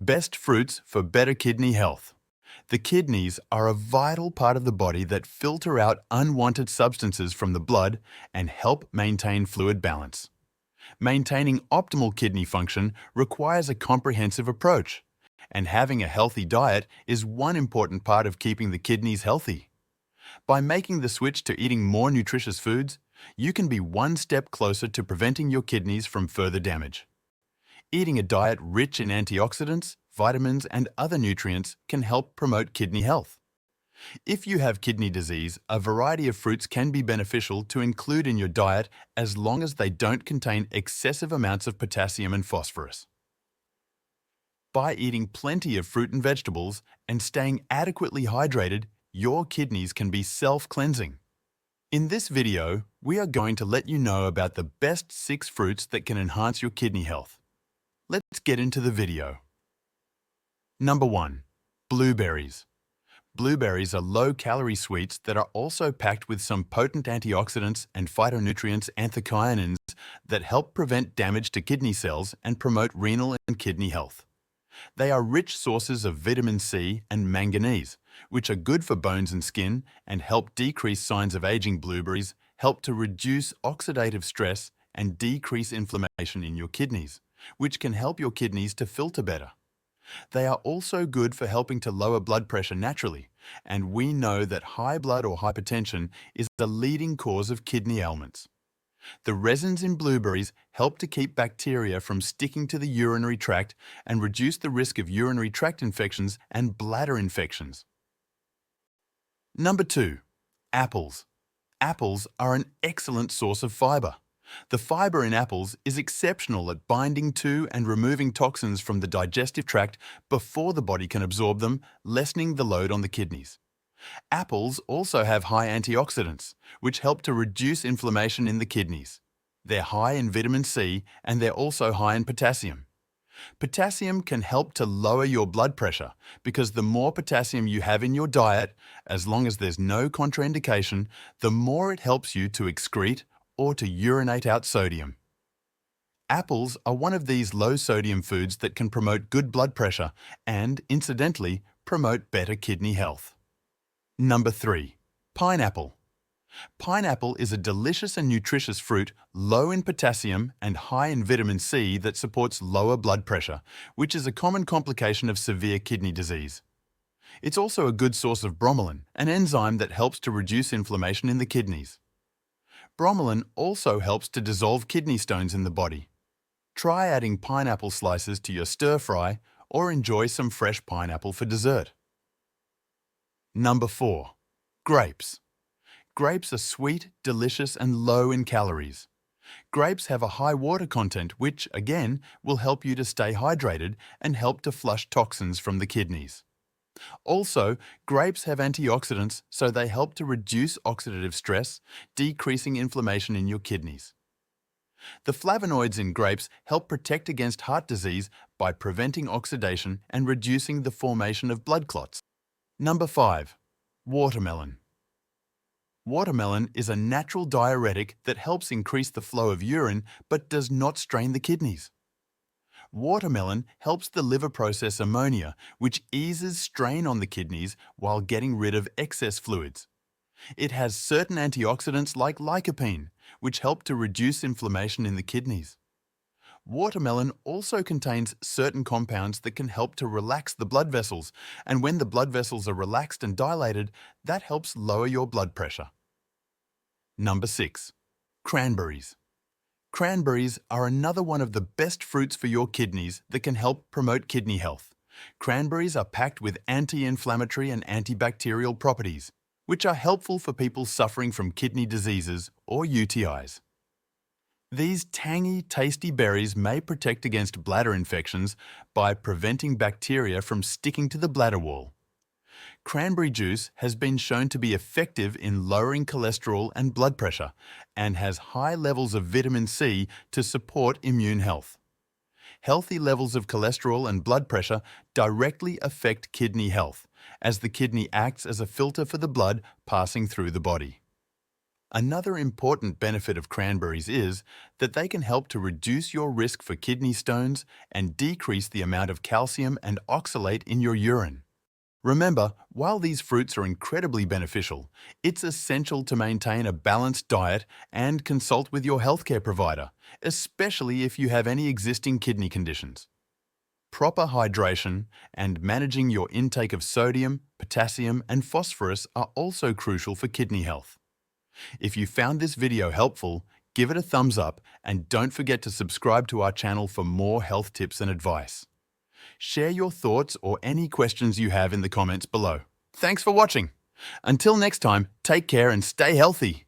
Best fruits for better kidney health. The kidneys are a vital part of the body that filter out unwanted substances from the blood and help maintain fluid balance. Maintaining optimal kidney function requires a comprehensive approach, and having a healthy diet is one important part of keeping the kidneys healthy. By making the switch to eating more nutritious foods, you can be one step closer to preventing your kidneys from further damage. Eating a diet rich in antioxidants, vitamins, and other nutrients can help promote kidney health. If you have kidney disease, a variety of fruits can be beneficial to include in your diet as long as they don't contain excessive amounts of potassium and phosphorus. By eating plenty of fruit and vegetables and staying adequately hydrated, your kidneys can be self-cleansing. In this video, we are going to let you know about the best 6 fruits that can enhance your kidney health. Let's get into the video. Number 1. Blueberries. Blueberries are low-calorie sweets that are also packed with some potent antioxidants and phytonutrients anthocyanins that help prevent damage to kidney cells and promote renal and kidney health. They are rich sources of vitamin C and manganese, which are good for bones and skin and help decrease signs of aging. Blueberries help to reduce oxidative stress and decrease inflammation in your kidneys, which can help your kidneys to filter better. They are also good for helping to lower blood pressure naturally, and we know that high blood or hypertension is the leading cause of kidney ailments. The resins in blueberries help to keep bacteria from sticking to the urinary tract and reduce the risk of urinary tract infections and bladder infections. Number 2. Apples. Apples are an excellent source of fiber. The fiber in apples is exceptional at binding to and removing toxins from the digestive tract before the body can absorb them, lessening the load on the kidneys. Apples also have high antioxidants, which help to reduce inflammation in the kidneys. They're high in vitamin C and they're also high in potassium. Potassium can help to lower your blood pressure because the more potassium you have in your diet, as long as there's no contraindication, the more it helps you to excrete or to urinate out sodium. Apples are one of these low-sodium foods that can promote good blood pressure and, incidentally, promote better kidney health. Number 3. Pineapple. Pineapple is a delicious and nutritious fruit low in potassium and high in vitamin C that supports lower blood pressure, which is a common complication of severe kidney disease. It's also a good source of bromelain, an enzyme that helps to reduce inflammation in the kidneys. Bromelain also helps to dissolve kidney stones in the body. Try adding pineapple slices to your stir-fry or enjoy some fresh pineapple for dessert. Number 4. Grapes. Grapes are sweet, delicious, and low in calories. Grapes have a high water content which, again, will help you to stay hydrated and help to flush toxins from the kidneys. Also, grapes have antioxidants, so they help to reduce oxidative stress, decreasing inflammation in your kidneys. The flavonoids in grapes help protect against heart disease by preventing oxidation and reducing the formation of blood clots. Number 5. Watermelon. Watermelon is a natural diuretic that helps increase the flow of urine but does not strain the kidneys. Watermelon helps the liver process ammonia, which eases strain on the kidneys while getting rid of excess fluids. It has certain antioxidants like lycopene, which help to reduce inflammation in the kidneys. Watermelon also contains certain compounds that can help to relax the blood vessels, and when the blood vessels are relaxed and dilated, that helps lower your blood pressure. Number 6. Cranberries. Cranberries are another one of the best fruits for your kidneys that can help promote kidney health. Cranberries are packed with anti-inflammatory and antibacterial properties, which are helpful for people suffering from kidney diseases or UTIs. These tangy, tasty berries may protect against bladder infections by preventing bacteria from sticking to the bladder wall. Cranberry juice has been shown to be effective in lowering cholesterol and blood pressure and has high levels of vitamin C to support immune health. Healthy levels of cholesterol and blood pressure directly affect kidney health, as the kidney acts as a filter for the blood passing through the body. Another important benefit of cranberries is that they can help to reduce your risk for kidney stones and decrease the amount of calcium and oxalate in your urine. Remember, while these fruits are incredibly beneficial, it's essential to maintain a balanced diet and consult with your healthcare provider, especially if you have any existing kidney conditions. Proper hydration and managing your intake of sodium, potassium, and phosphorus are also crucial for kidney health. If you found this video helpful, give it a thumbs up and don't forget to subscribe to our channel for more health tips and advice. Share your thoughts or any questions you have in the comments below. Thanks for watching. Until next time, take care and stay healthy.